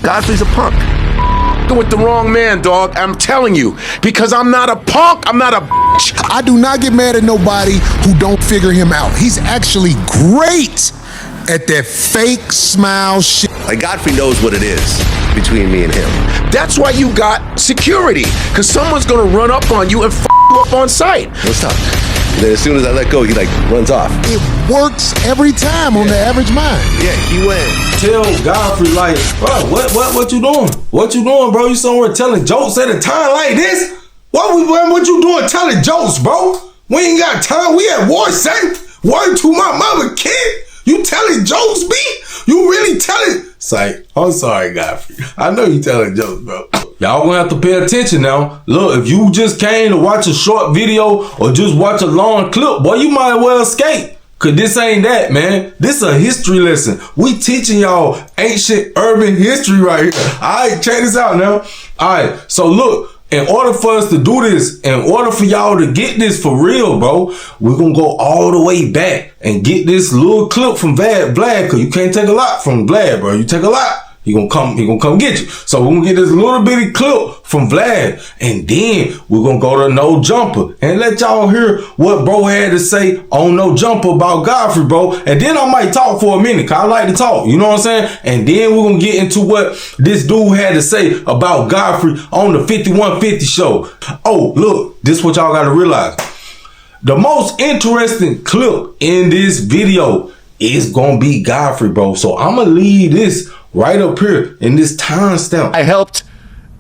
Godfrey's a punk. With the wrong man, dog. I'm telling you, because I'm not a punk. I'm not a bitch. I do not get mad at nobody who don't figure him out. He's actually great at that fake smile shit. Like, Godfrey knows what it is between me and him. That's why you got security, because someone's gonna run up on you and you up on sight. Let's talk. And then as soon as I let go, he like runs off. It works every time on the average mind. Yeah, he went. Tell Godfrey, like, bro, what you doing? What you doing, bro? You somewhere telling jokes at a time like this? What you doing telling jokes, bro? We ain't got time. We at war, son. Word to my mother, kid. You telling jokes, B? You really telling? It's like, I'm sorry, Godfrey. I know you telling jokes, bro. Y'all gonna have to pay attention now. Look, if you just came to watch a short video or just watch a long clip, boy, you might well escape. Cause this ain't that, man. This a history lesson. We teaching y'all ancient urban history right here. All right, check this out now. All right, so look. In order for us to do this, in order for y'all to get this for real, bro, we're gonna go all the way back and get this little clip from Vlad, cause you can't take a lot from Vlad, bro. You take a lot, he gonna come get you. So we're gonna get this little bitty clip from Vlad, and then we're gonna go to No Jumper and let y'all hear what bro had to say on No Jumper about Godfrey, bro. And then I might talk for a minute, cause I like to talk, you know what I'm saying? And then we're gonna get into what this dude had to say about Godfrey on the 5150 show. Oh, look, this is what y'all gotta realize. The most interesting clip in this video is gonna be Godfrey, bro. So I'm gonna leave this right up here in this timestamp. I helped,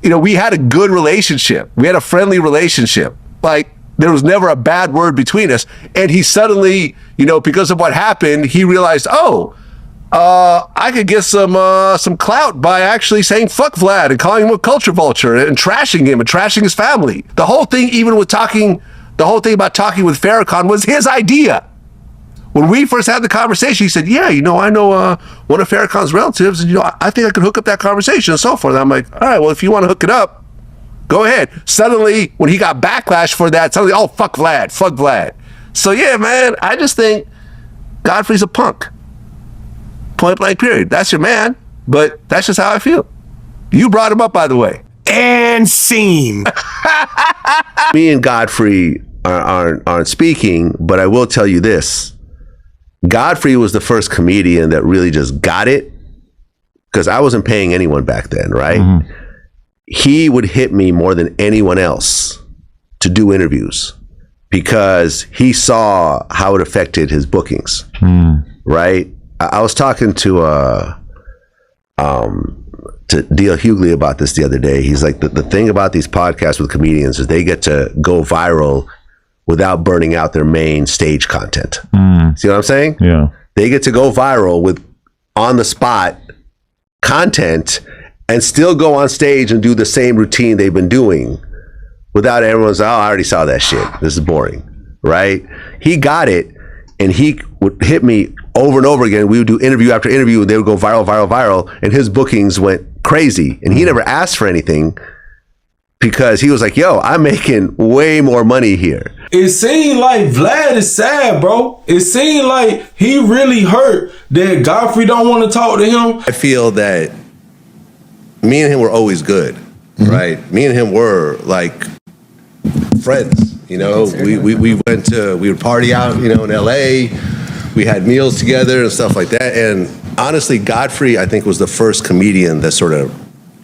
we had a good relationship. We had a friendly relationship. Like, there was never a bad word between us. And he suddenly, because of what happened, he realized, I could get some clout by actually saying fuck Vlad and calling him a culture vulture and trashing him and trashing his family. The whole thing, the whole thing about talking with Farrakhan was his idea. When we first had the conversation, he said, yeah, I know one of Farrakhan's relatives, and I think I could hook up that conversation and so forth. And I'm like, all right, well, if you want to hook it up, go ahead. Suddenly, when he got backlash for that, suddenly, oh, fuck Vlad. So yeah, man, I just think Godfrey's a punk. Point blank period. That's your man, but that's just how I feel. You brought him up, by the way. And scene. Me and Godfrey aren't speaking, but I will tell you this. Godfrey was the first comedian that really just got it, because I wasn't paying anyone back then, right? Mm-hmm. He would hit me more than anyone else to do interviews because he saw how it affected his bookings, right? I was talking to DL Hughley about this the other day. He's like, the thing about these podcasts with comedians is they get to go viral without burning out their main stage content. See what I'm saying? Yeah. They get to go viral with on the spot content and still go on stage and do the same routine they've been doing without everyone's, I already saw that shit. This is boring, right? He got it, and he would hit me over and over again. We would do interview after interview, and they would go viral, and his bookings went crazy. And he never asked for anything because he was like, yo, I'm making way more money here. It seemed like Vlad is sad, bro. It seemed like he really hurt that Godfrey don't want to talk to him. I feel that me and him were always good, right? Me and him were like friends, We would party out, in LA. We had meals together and stuff like that. And honestly, Godfrey, I think, was the first comedian that sort of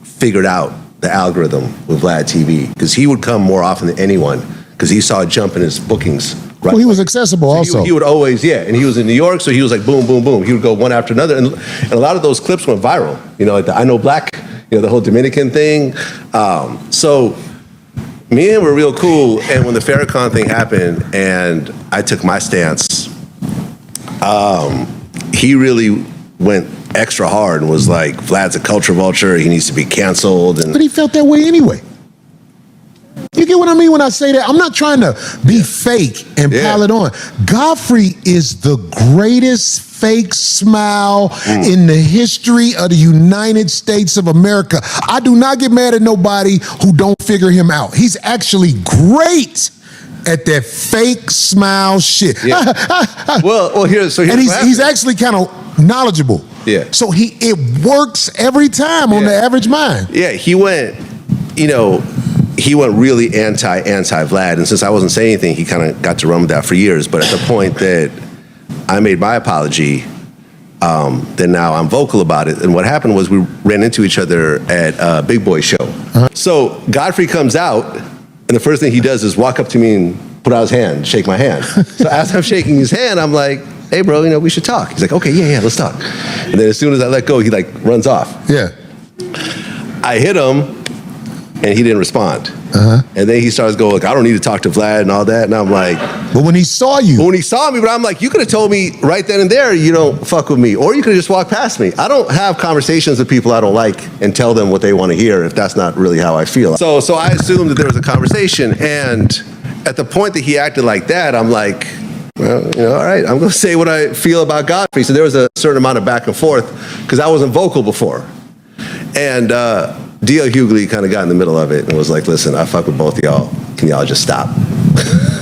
figured out the algorithm with Vlad TV, because he would come more often than anyone because he saw a jump in his bookings. Right? Well, he was accessible also. He would always, and he was in New York, so he was like boom, boom, boom. He would go one after another. And a lot of those clips went viral, like the I Know Black, the whole Dominican thing. So me and him were real cool. And when the Farrakhan thing happened and I took my stance, he really went extra hard and was like, Vlad's a culture vulture, he needs to be canceled. But he felt that way anyway. You get what I mean when I say that? I'm not trying to be fake and pile it on. Godfrey is the greatest fake smile in the history of the United States of America. I do not get mad at nobody who don't figure him out. He's actually great at that fake smile shit. Yeah. well, here's and he's actually kind of knowledgeable. Yeah. So it works every time on the average mind. Yeah, he went really anti Vlad, and since I wasn't saying anything, he kind of got to run with that for years. But at the point that I made my apology, then now I'm vocal about it. And what happened was we ran into each other at a Big Boy show. So Godfrey comes out, and the first thing he does is walk up to me and put out his hand, shake my hand. So as I'm shaking his hand, I'm like, hey, bro, we should talk. He's like, okay, yeah, let's talk. And then as soon as I let go, he runs off. Yeah. I hit him, and he didn't respond. And then he starts going, I don't need to talk to Vlad and all that. And I'm like, but when he saw you. But when he saw me, but I'm like, you could have told me right then and there you don't fuck with me. Or you could have just walked past me. I don't have conversations with people I don't like and tell them what they want to hear if that's not really how I feel. So I assumed that there was a conversation. And at the point that he acted like that, I'm like, well, all right, I'm going to say what I feel about Godfrey. So there was a certain amount of back and forth because I wasn't vocal before. And DL Hughley kind of got in the middle of it and was like, listen, I fuck with both of y'all. Can y'all just stop?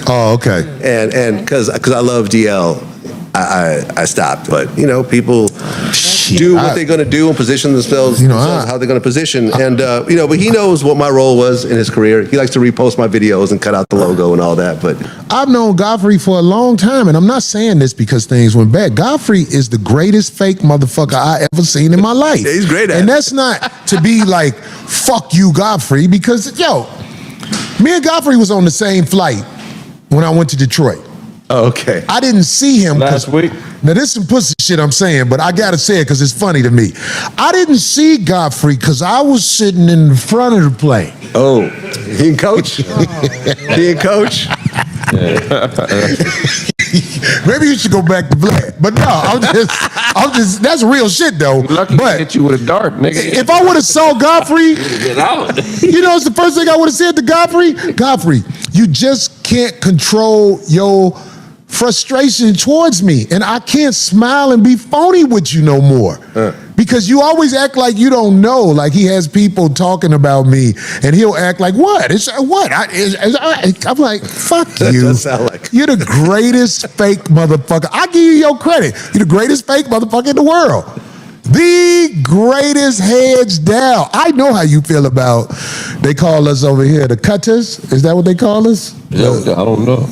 Oh, okay. And because I love DL, I stopped. But, people do what they're going to do and position themselves how they're going to position. And, but he knows what my role was in his career. He likes to repost my videos and cut out the logo and all that. But I've known Godfrey for a long time, and I'm not saying this because things went bad. Godfrey is the greatest fake motherfucker I ever seen in my life. Yeah, he's great at it. And that's not to be like, fuck you, Godfrey, because, me and Godfrey was on the same flight when I went to Detroit. Oh, okay. I didn't see him last week. Now, this is some pussy shit I'm saying, but I gotta say it because it's funny to me. I didn't see Godfrey because I was sitting in the front of the plane. Oh, he and Coach? He and Coach? Maybe you should go back to Vlad. But no, I'm just, that's real shit though. Lucky to hit you with a dart, nigga. If I would have saw Godfrey, it's the first thing I would have said to Godfrey. Godfrey, you just can't control your frustration towards me. And I can't smile and be phony with you no more. Because you always act like you don't know. Like he has people talking about me and he'll act like, what? I'm like, fuck you. Does sound like You're the greatest fake motherfucker. I give you your credit. You're the greatest fake motherfucker in the world. The greatest heads down. I know how you feel about, they call us over here the cutters. Is that what they call us? Yeah, I don't know.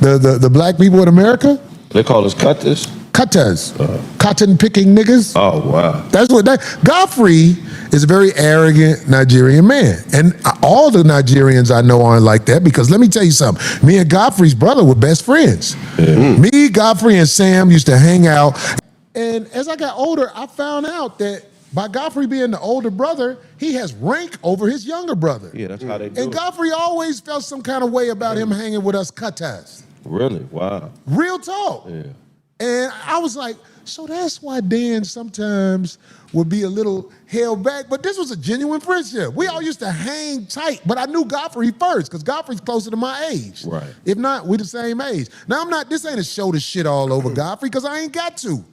The black people in America? They call us cutters. Cutters. Cotton picking niggas. Oh, wow. That's what Godfrey is a very arrogant Nigerian man. And all the Nigerians I know aren't like that because let me tell you something. Me and Godfrey's brother were best friends. Yeah. Me, Godfrey, and Sam used to hang out. And as I got older, I found out that by Godfrey being the older brother, he has rank over his younger brother. Yeah, that's how they do And it. Godfrey always felt some kind of way about him hanging with us cutters. Really? Wow. Real talk. Yeah. And I was like, so that's why Dan sometimes would be a little held back. But this was a genuine friendship. We all used to hang tight, but I knew Godfrey first because Godfrey's closer to my age. Right. If not, we're the same age. Now, this ain't a show to shit all over Godfrey because I ain't got to.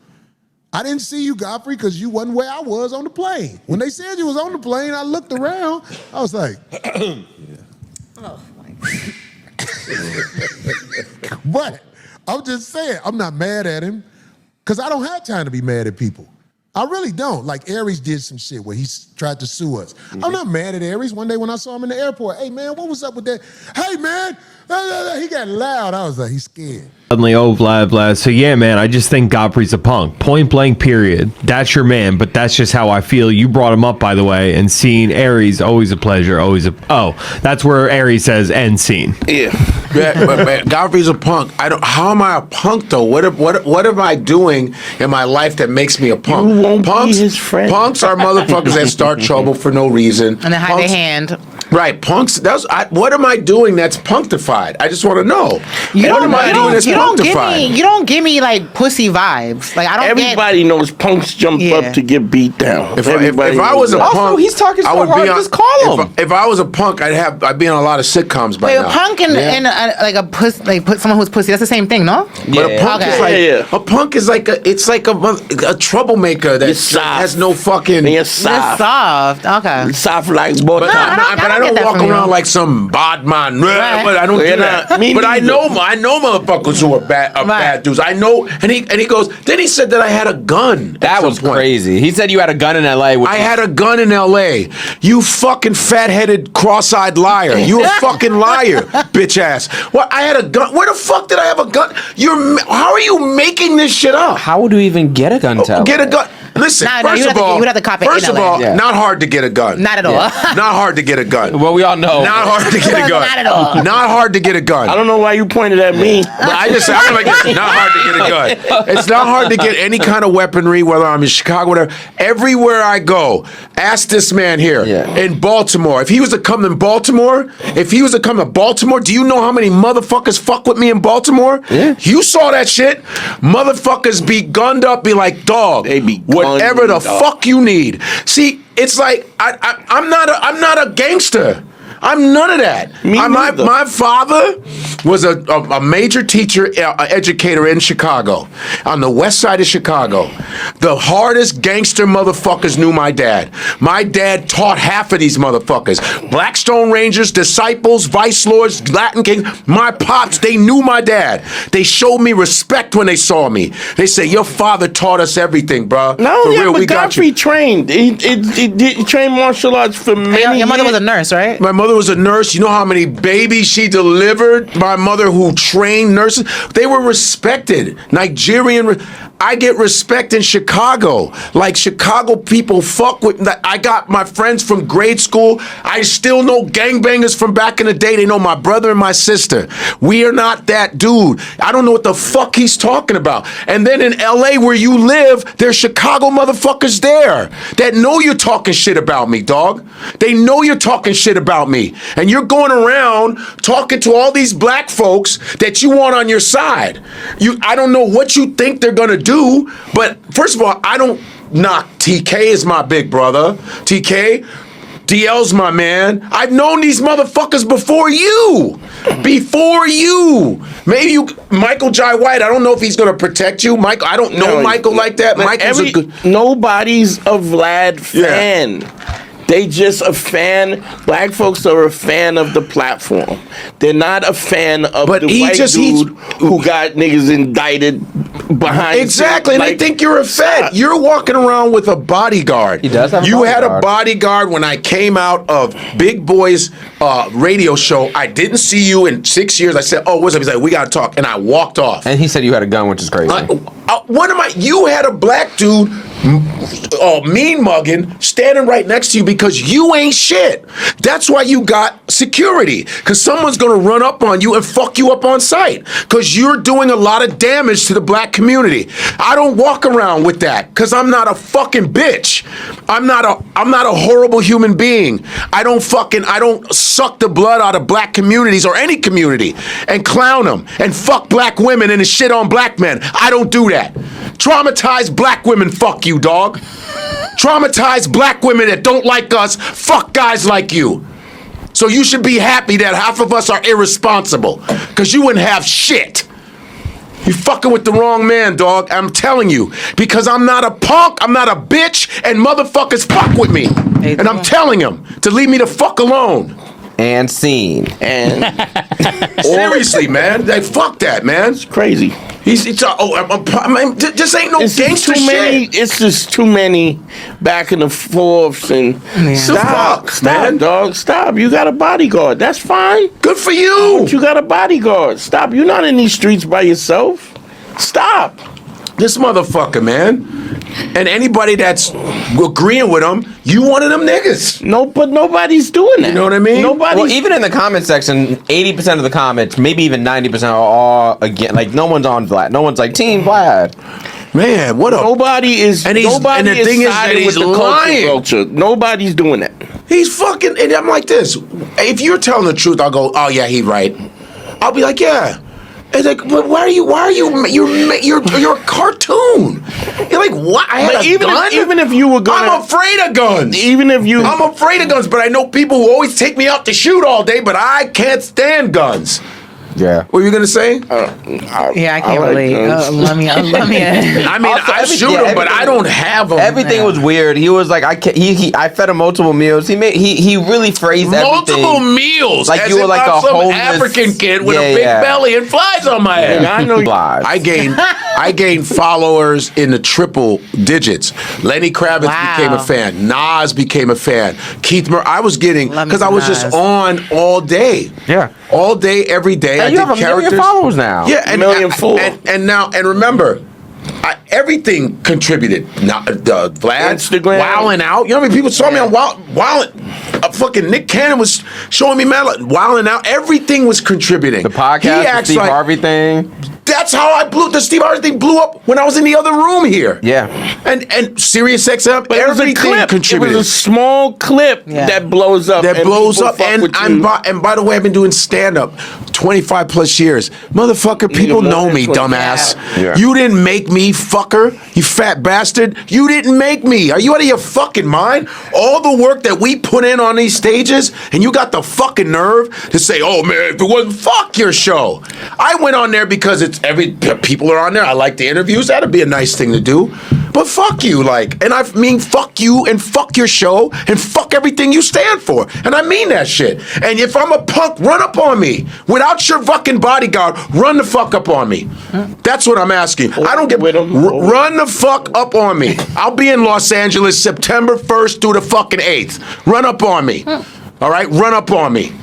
I didn't see you, Godfrey, because you wasn't where I was on the plane. When they said you was on the plane, I looked around. I was like, Oh, my God. But I'm just saying, I'm not mad at him because I don't have time to be mad at people. I really don't. Like Aries did some shit where he tried to sue us. I'm not mad at Aries. One day when I saw him in the airport, hey man, what was up with that? Hey man, he got loud. I was like, he's scared. Suddenly, Vlad. So yeah, man, I just think Godfrey's a punk. Point blank, period. That's your man, but that's just how I feel. You brought him up, by the way, and seeing Aries, always a pleasure, that's where Aries says end scene. Yeah, but Godfrey's a punk. How am I a punk though? What am I doing in my life that makes me a punk? You won't be his friend. Punks are motherfuckers that start trouble for no reason. And they hide their hand. Right, punks. What am I doing that's punctified? I just want to know. What am I doing that's punctified? You don't give me like pussy vibes. Like I don't. Everybody knows punks jump up to get beat down. If I was a punk, Also, he's talking so hard. Just call him. If I was a punk, I'd be in a lot of sitcoms by Wait, now. a punk and like a puss, someone who's pussy. That's the same thing, no? But a punk is a punk is like a troublemaker that has no fucking. You're soft. You're soft. Okay. Soft like butter. But I don't walk around like some bad man. Right. But I don't do that. But I know motherfuckers who are bad dudes. I know, and he goes. Then he said that I had a gun. That was crazy. He said you had a gun in L.A. I had a gun in L.A. You fucking fat-headed, cross-eyed liar. You a fucking liar, bitch ass. What? I had a gun. Where the fuck did I have a gun? How are you making this shit up? How would you even get a gun to Get a gun. Listen, first of all, not hard to get a gun. Not at all. Not hard to get a gun. Well, we all know. Not hard to get a gun. Not at all. Not hard to get a gun. I don't know why you pointed at me. But I just sound like it's not hard to get a gun. It's not hard to get any kind of weaponry, whether I'm in Chicago, whatever. Everywhere I go, ask this man here in Baltimore. If he was to come to Baltimore, do you know how many motherfuckers fuck with me in Baltimore? Yeah. You saw that shit. Motherfuckers be gunned up, be like, dog, They be whatever the gunned up. fuck you need. See, it's like I'm not a gangster. I'm none of that. My father was a major teacher, educator in Chicago, on the west side of Chicago. The hardest gangster motherfuckers knew my dad. My dad taught half of these motherfuckers. Blackstone Rangers, Disciples, Vice Lords, Latin Kings. My pops, they knew my dad. They showed me respect when they saw me. They say, your father taught us everything, bro. No, for yeah, real, but we got Godfrey you. trained. He trained martial arts for many Your mother years. was a nurse, right? My mother was a nurse. You know how many babies she delivered? My mother, who trained nurses, they were respected. Nigerian. I get respect in Chicago. Like, Chicago people fuck with. I got my friends from grade school. I still know gangbangers from back in the day. They know my brother and my sister. We are not that dude. I don't know what the fuck he's talking about. And then in LA where you live, there's Chicago motherfuckers there that know you're talking shit about me, dog. They know you're talking shit about me. And you're going around talking to all these black folks that you want on your side. I don't know what you think they're gonna do, but first of all, I don't knock TK is my big brother. TK, DL's my man. I've known these motherfuckers before you. Maybe Michael Jai White, I don't know if he's gonna protect you. Michael, I don't know Michael like that. Michael's nobody's a Vlad fan. They just a fan. Black folks are a fan of the platform. They're not a fan of the white dude who got niggas indicted behind. Exactly, and they think you're a Fed. You're walking around with a bodyguard. He does have a You had a bodyguard. bodyguard when I came out of Big Boy's radio show. I didn't see you in 6 years. I said, oh, what's up? He's like, we gotta talk. And I walked off. And he said you had a gun, which is crazy. You had a black dude mean mugging standing right next to you because you ain't shit. That's why you got security, because someone's gonna run up on you and fuck you up on sight because you're doing a lot of damage to the black community. I don't walk around with that because I'm not a fucking bitch. I'm not a horrible human being. I don't suck the blood out of black communities or any community and clown them and fuck black women and shit on black men. I don't do that. Traumatized black women, fuck you, dog. Traumatized black women that don't like us, fuck guys like you. So you should be happy that half of us are irresponsible, because you wouldn't have shit. You fucking with the wrong man, dog. I'm telling you, because I'm not a punk, I'm not a bitch, and motherfuckers fuck with me. And I'm telling them to leave me the fuck alone. And scene. And seriously, man, fuck that, man. It's crazy. Just ain't no gangster shit. It's just too many back and the forths and stop, man. Dog, stop. You got a bodyguard. That's fine. Good for you. But you got a bodyguard. Stop. You're not in these streets by yourself. Stop. This motherfucker, man. And anybody that's agreeing with him, you one of them niggas. No, but nobody's doing that. You know what I mean? Nobody's. Well, even in the comment section, 80% of the comments, maybe even 90% are all again. Like, no one's on Vlad. No one's like Team Vlad. Man, what up? Nobody is. And nobody the thing is siding that he's with the lying. culture. Nobody's doing that. He's fucking. And I'm like this. If you're telling the truth, I'll go, oh yeah, he right. I'll be like, yeah. It's like, but why are you? You're a cartoon. You're like, what? I had a gun? Even if you were gonna, I'm afraid of guns. I'm afraid of guns, but I know people who always take me out to shoot all day, but I can't stand guns. Yeah. What were you gonna say? Yeah, I can't relate. Let me. I mean, Also, I shoot him, but I don't have him. Everything was weird. He was like, I fed him multiple meals. He really phrased everything. Multiple meals. Like as you were if like I'm a some homeless African kid with a big belly and flies on my head. I know. I gained followers in the triple digits. Lenny Kravitz became a fan. Nas became a fan. Keith Murray. I was getting because I was just on all day. Yeah. All day, every day. And you have 1 million followers now. Yeah, and $1,400,000. and remember, everything contributed. Now, Vlad, Instagram, wilding out. You know how many people saw me on wilding? Fucking Nick Cannon was showing me wilding out. Everything was contributing. The podcast, the Steve Harvey thing. That's how the Steve Harvey thing blew up when I was in the other room here. Yeah. And Sirius XM, but everything contributed. It was a small clip that blows up. And by the way, I've been doing stand-up 25 plus years. Motherfucker, people know me, dumbass. Yeah. You didn't make me, fucker. You fat bastard. You didn't make me. Are you out of your fucking mind? All the work that we put in on these stages, and you got the fucking nerve to say, oh man, if it wasn't, fuck your show. I went on there because people are on there. I like the interviews. That'd be a nice thing to do. But fuck you, and I mean fuck you and fuck your show and fuck everything you stand for. And I mean that shit. And if I'm a punk, run up on me. Without your fucking bodyguard, run the fuck up on me. That's what I'm asking. I don't get run the fuck up on me. I'll be in Los Angeles September 1st through the fucking 8th. Run up on me. All right? Run up on me.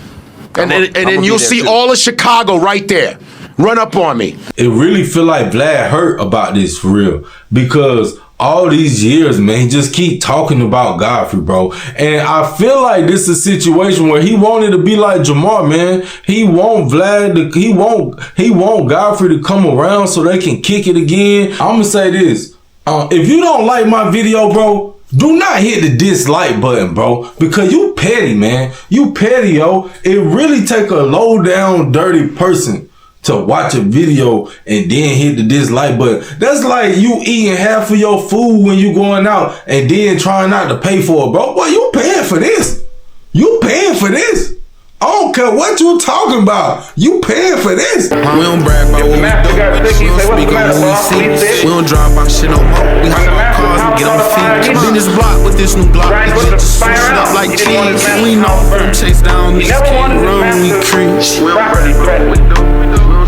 And then you'll see all of Chicago right there. Run up on me. It really feel like Vlad hurt about this for real, because all these years, man, he just keep talking about Godfrey, bro. And I feel like this is a situation where he wanted to be like Jamar, man. He want Vlad he want Godfrey to come around so they can kick it again. I'm gonna say this. If you don't like my video, bro, do not hit the dislike button, bro, because you petty, man. You petty, yo. It really take a low down, dirty person to watch a video and then hit the dislike button. That's like you eating half of your food when you going out and then trying not to pay for it, bro. Boy, you paying for this. You paying for this. I don't care what you talking about. You paying for this. We don't brag about what we do. We don't speak on what we see. We don't drive by shit no more. We hop on cars and get on the feet. Been this block with this new block. We just switch it up like cheese. We know them chase down these can't run, we creep. We don't really brag what we do.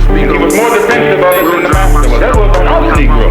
He was more defensive of it than the master was. That was on Hugley, bro.